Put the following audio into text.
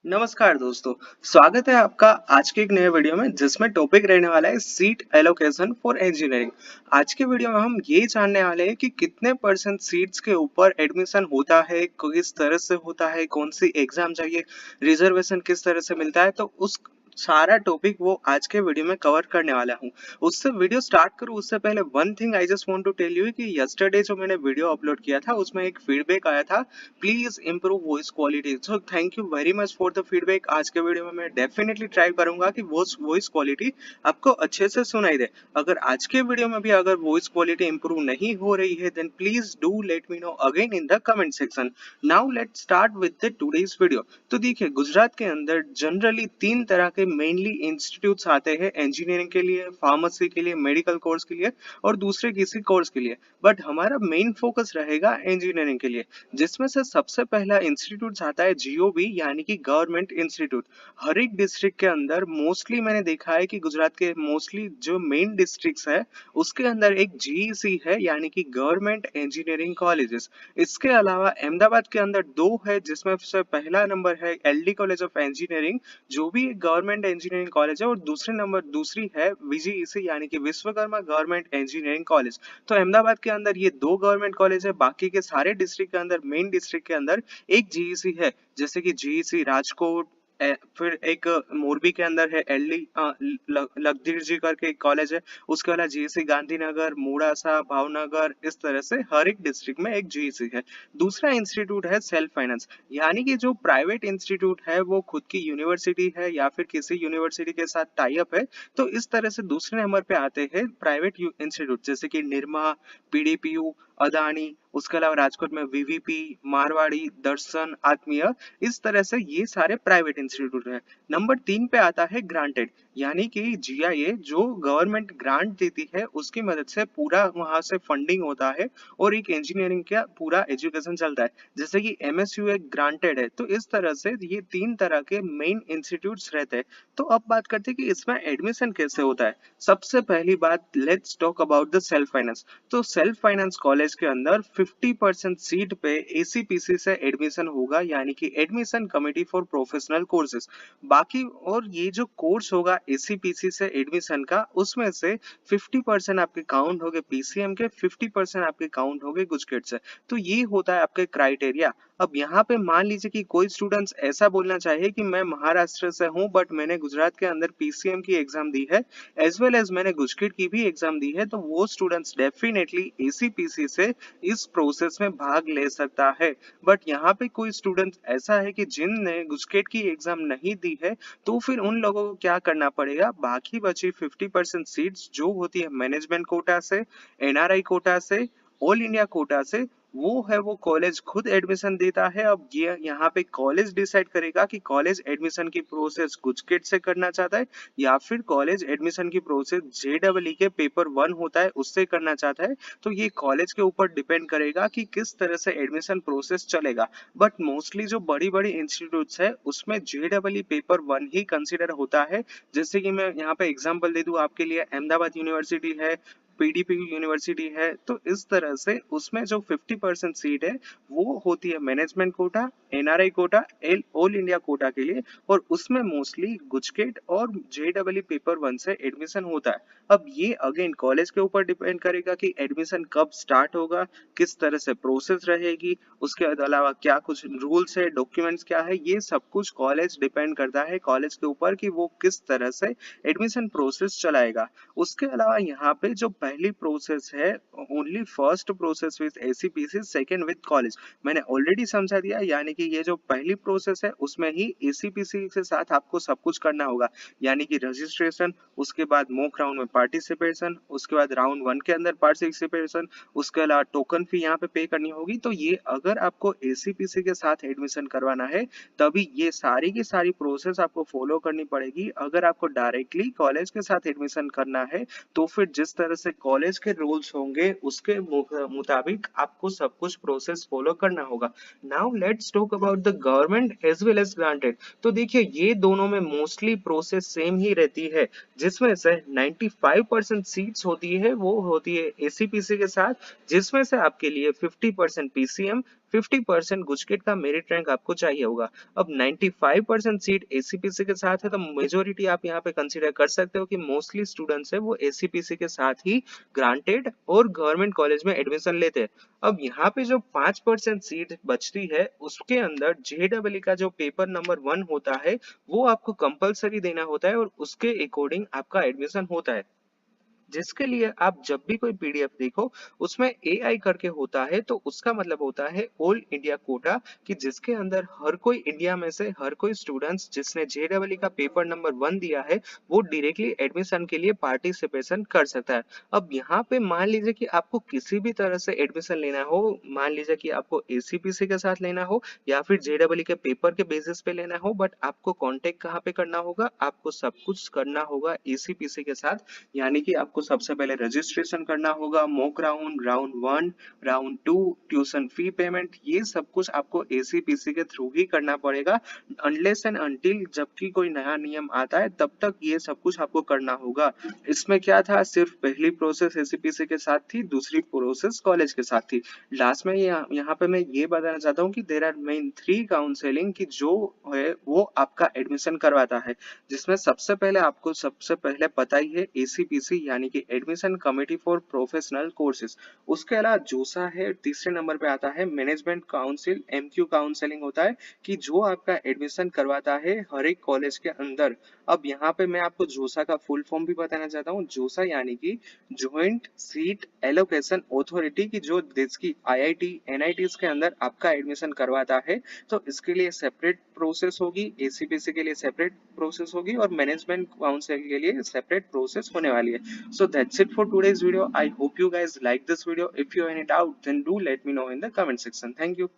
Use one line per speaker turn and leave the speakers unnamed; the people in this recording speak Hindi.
नमस्कार दोस्तों। स्वागत है आपका आज के एक नए वीडियो में जिसमें टॉपिक रहने वाला है सीट एलोकेशन फॉर इंजीनियरिंग। आज के वीडियो में हम ये जानने वाले हैं कि कितने परसेंट सीट्स के ऊपर एडमिशन होता है, किस तरह से होता है, कौन सी एग्जाम चाहिए, रिजर्वेशन किस तरह से मिलता है। तो उस सारा टॉपिक वो आज के वीडियो में कवर करने वाला हूँ। उससे वीडियो स्टार्ट करूँ उससे पहले one thing I just want to tell you कि यस्टरडे जो मैंने वीडियो अपलोड किया था उसमें एक फीडबैक आया था, please improve voice quality. So thank you very much for the feedback. आज के वीडियो में मैं डेफिनेटली ट्राई करूंगा कि वॉइस क्वालिटी आपको अच्छे से सुनाई दे। अगर आज के वीडियो में भी अगर वॉइस क्वालिटी इंप्रूव नहीं हो रही है then please do let me know again in the comment section. Now let start with the today's video. तो देखिए, गुजरात के अंदर जनरली तीन तरह के मेनली इंस्टीट्यूट्स आते हैं इंजीनियरिंग के लिए, फार्मेसी के लिए, मेडिकल कोर्स के लिए और दूसरे किसी कोर्स के लिए। बट हमारा मेन फोकस रहेगा इंजीनियरिंग के लिए, जिसमें से सबसे पहला इंस्टीट्यूट आता है जीओबी यानी कि गवर्नमेंट इंस्टीट्यूट। हर एक डिस्ट्रिक्ट के अंदर मोस्टली मैंने देखा है कि गुजरात के मोस्टली जो मेन डिस्ट्रिक्ट्स है उसके अंदर एक जीईसी है यानी कि गवर्नमेंट इंजीनियरिंग कॉलेजेस। इसके अलावा अहमदाबाद के अंदर दो है जिसमें से पहला नंबर है एलडी कॉलेज ऑफ इंजीनियरिंग जो भी एक गवर्नमेंट इंजीनियरिंग कॉलेज है, और दूसरी है वीजीईसी यानी कि विश्वकर्मा गवर्नमेंट इंजीनियरिंग कॉलेज। तो अहमदाबाद के अंदर ये दो गवर्नमेंट कॉलेज है, बाकी के सारे डिस्ट्रिक्ट के अंदर मेन डिस्ट्रिक्ट के अंदर एक जीईसी है, जैसे कि जीईसी राजकोट। फिर एक मोरबी के अंदर है एलडी लखदीर जी करके एक कॉलेज है। उसके अलावा जीईसी गांधीनगर, मोड़ासा, भावनगर, इस तरह से हर एक डिस्ट्रिक्ट में एक जीईसी है। दूसरा इंस्टीट्यूट है सेल्फ फाइनेंस यानी कि जो प्राइवेट इंस्टीट्यूट है वो खुद की यूनिवर्सिटी है या फिर किसी यूनिवर्सिटी के साथ टाई अप है। तो इस तरह से दूसरे नंबर पे आते हैं प्राइवेट इंस्टीट्यूट जैसे कि निरमा, पीडीपीयू, अदानी। उसके अलावा राजकोट में वीवीपी, मारवाड़ी, दर्शन, आत्मीय। इस तरह से ये सारे प्राइवेट इंस्टीट्यूट है। नंबर 3 पे आता है ग्रांटेड यानी कि जीआईए, जो गवर्नमेंट ग्रांट देती है उसकी मदद से पूरा वहां से फंडिंग होता है और एक इंजीनियरिंग का पूरा एजुकेशन चलता है, जैसे कि एमएसयू एक ग्रांटेड है। तो इस तरह से ये तीन तरह के मेन इंस्टीट्यूट्स रहते हैं। तो अब बात करते हैं कि इसमें एडमिशन कैसे होता है। सबसे पहली बात, let's talk about the self finance. तो सेल्फ फाइनेंस कॉलेज के अंदर 50% सीट पे एसीपीसी से एडमिशन होगा यानी कि admission committee for professional courses. बाकी और ये जो कोर्स होगा एसीपीसी से एडमिशन का, उसमें से 50% आपके काउंट होंगे पीसीएम के, 50% आपके काउंट होंगे गुजकेट से। तो ये होता है आपके क्राइटेरिया। अब यहाँ पे मान लीजिए कि कोई स्टूडेंट्स ऐसा बोलना चाहिए कि मैं महाराष्ट्र से हूँ बट मैंने गुजरात के अंदर पीसीएम की एग्जाम दी है एज वेल एज मैंने गुजकेट की भी एग्जाम दी है, तो वो स्टूडेंट्स डेफिनेटली एसीपीसी से इस प्रोसेस में भाग ले सकता है। बट यहाँ पे कोई स्टूडेंट ऐसा है कि जिनने गुजकेट की एग्जाम नहीं दी है, तो फिर उन लोगों को क्या करना पड़ेगा, बाकी बची 50% सीट्स जो होती है मैनेजमेंट कोटा से, एनआरआई कोटा से, ऑल इंडिया कोटा से, वो कॉलेज खुद एडमिशन देता है। अब ये यहाँ पे कॉलेज डिसाइड करेगा कि कॉलेज एडमिशन की प्रोसेस गुजकेट से करना चाहता है या फिर कॉलेज एडमिशन की प्रोसेस जेडब्ल्यू के पेपर 1 होता है उससे करना चाहता है। तो ये कॉलेज के ऊपर डिपेंड करेगा कि किस तरह से एडमिशन प्रोसेस चलेगा। बट मोस्टली जो बड़ी बड़ी इंस्टीट्यूट्स है उसमें जेडब्ल्यू पेपर 1 ही कंसिडर होता है। जैसे कि मैं यहाँ पे एग्जांपल दे दूं आपके लिए, अहमदाबाद यूनिवर्सिटी है, पीडीपी यूनिवर्सिटी है। तो इस तरह से उसमें जो 50% सीट है वो होती है management quota, NRI quota, all India quota के लिए, और उसमें मोस्टली गुजकेट और जेडब्ल्यू पेपर 1 से एडमिशन होता है। अब ये अगेन कॉलेज के ऊपर डिपेंड करेगा कि एडमिशन कब स्टार्ट होगा, किस तरह से प्रोसेस रहेगी, उसके अलावा क्या कुछ रूल्स है, डॉक्यूमेंट्स क्या है, ये सब कुछ कॉलेज डिपेंड करता है कॉलेज के ऊपर कि वो किस तरह से एडमिशन प्रोसेस चलाएगा। उसके अलावा यहाँ पे जो पहली प्रोसेस है, only first process with ACPC, second with college, मैंने ऑलरेडी समझा दिया। यानी कि ये जो पहली प्रोसेस है उसमें ही एसीपीसी के साथ आपको सब कुछ करना होगा, यानी कि रजिस्ट्रेशन, उसके बाद मॉक राउंड में पार्टिसिपेशन, उसके बाद राउंड 1 के अंदर पार्टिसिपेशन, उसके अलावा टोकन फी यहाँ पे करनी होगी। तो ये अगर आपको एसीपीसी के साथ एडमिशन करवाना है तभी ये सारी की सारी प्रोसेस आपको फॉलो करनी पड़ेगी। अगर आपको डायरेक्टली कॉलेज के साथ एडमिशन करना है तो फिर जिस तरह से कॉलेज के रूल्स होंगे उसके मुताबिक आपको सब कुछ प्रोसेस फॉलो करना होगा। Now let's talk about the government as well as granted. तो देखिए, ये दोनों में मोस्टली प्रोसेस सेम ही रहती है, जिसमें से 95% सीट्स होती है वो होती है एसीपीसी के साथ, जिसमें से आपके लिए 50% पीसीएम, 50% गुजकेट का मेरिट रैंक आपको चाहिए होगा। अब 95% सीट एसीपीसी के साथ है तो मेजोरिटी आप यहाँ पे कंसीडर कर सकते हो कि मोस्टली स्टूडेंट्स है वो एसीपीसी के साथ ही ग्रांटेड और गवर्नमेंट कॉलेज में एडमिशन लेते हैं। अब यहाँ पे जो 5% सीट बचती है उसके अंदर जेडब्ल्यू का जो पेपर नंबर 1 होता है वो आपको कंपलसरी देना होता है और उसके अकॉर्डिंग आपका एडमिशन होता है, जिसके लिए आप जब भी कोई पीडीएफ देखो उसमें एआई करके होता है तो उसका मतलब होता है ऑल इंडिया कोटा, कि जिसके अंदर हर कोई इंडिया में से हर कोई स्टूडेंट्स जिसने जेडब्ल्यू का पेपर नंबर 1 दिया है वो डायरेक्टली एडमिशन के लिए पार्टिसिपेशन कर सकता है। अब यहाँ पे मान लीजिए कि आपको किसी भी तरह से एडमिशन लेना हो, मान लीजिए कि आपको एसीपीसी के साथ लेना हो या फिर जेडब्ल्यू के पेपर के बेसिस पे लेना हो, बट आपको कांटेक्ट कहाँ पे करना होगा, आपको सब कुछ करना होगा एसीपीसी के साथ। यानी कि आपको सबसे पहले रजिस्ट्रेशन करना होगा, mock round, round 1, round 2, tuition fee payment, ये सब कुछ आपको एसीपीसी के थ्रू ही करना पड़ेगा। अनलेस एंड अनटिल जबकि कोई नया नियम आता है तब तक ये सब कुछ आपको करना होगा। इसमें क्या था, सिर्फ पहली प्रोसेस एसीपीसी के साथ थी, दूसरी प्रोसेस कॉलेज के साथ थी। लास्ट में यहाँ पे मैं ये बताना चाहता हूँ कि देर आर मेन 3 काउंसलिंग की जो है वो आपका एडमिशन करवाता है, जिसमें सबसे पहले पता ही है एसीपीसी यानी कि admission committee for professional courses. उसके अलावा जोसा है, तीसरे नंबर पे आता है मैनेजमेंट काउंसिल, एमक्यू काउंसलिंग होता है कि जो आपका एडमिशन करवाता है हर एक कॉलेज के अंदर। अब यहाँ पे मैं आपको जोसा का फुल फॉर्म भी बताना चाहता हूँ। जोसा यानी कि ज्वाइंट सीट एलोकेशन अथॉरिटी, की जो देश की आईआईटी एनआईटीज के अंदर आपका एडमिशन करवाता है। तो इसके लिए सेपरेट प्रोसेस होगी, एसीपीसी के लिए सेपरेट प्रोसेस होगी और मैनेजमेंट काउंसिल के लिए सेपरेट प्रोसेस होने वाली है। So that's it for today's video. I hope you guys like this video. If you any doubt then do let me know in the comment section. Thank you.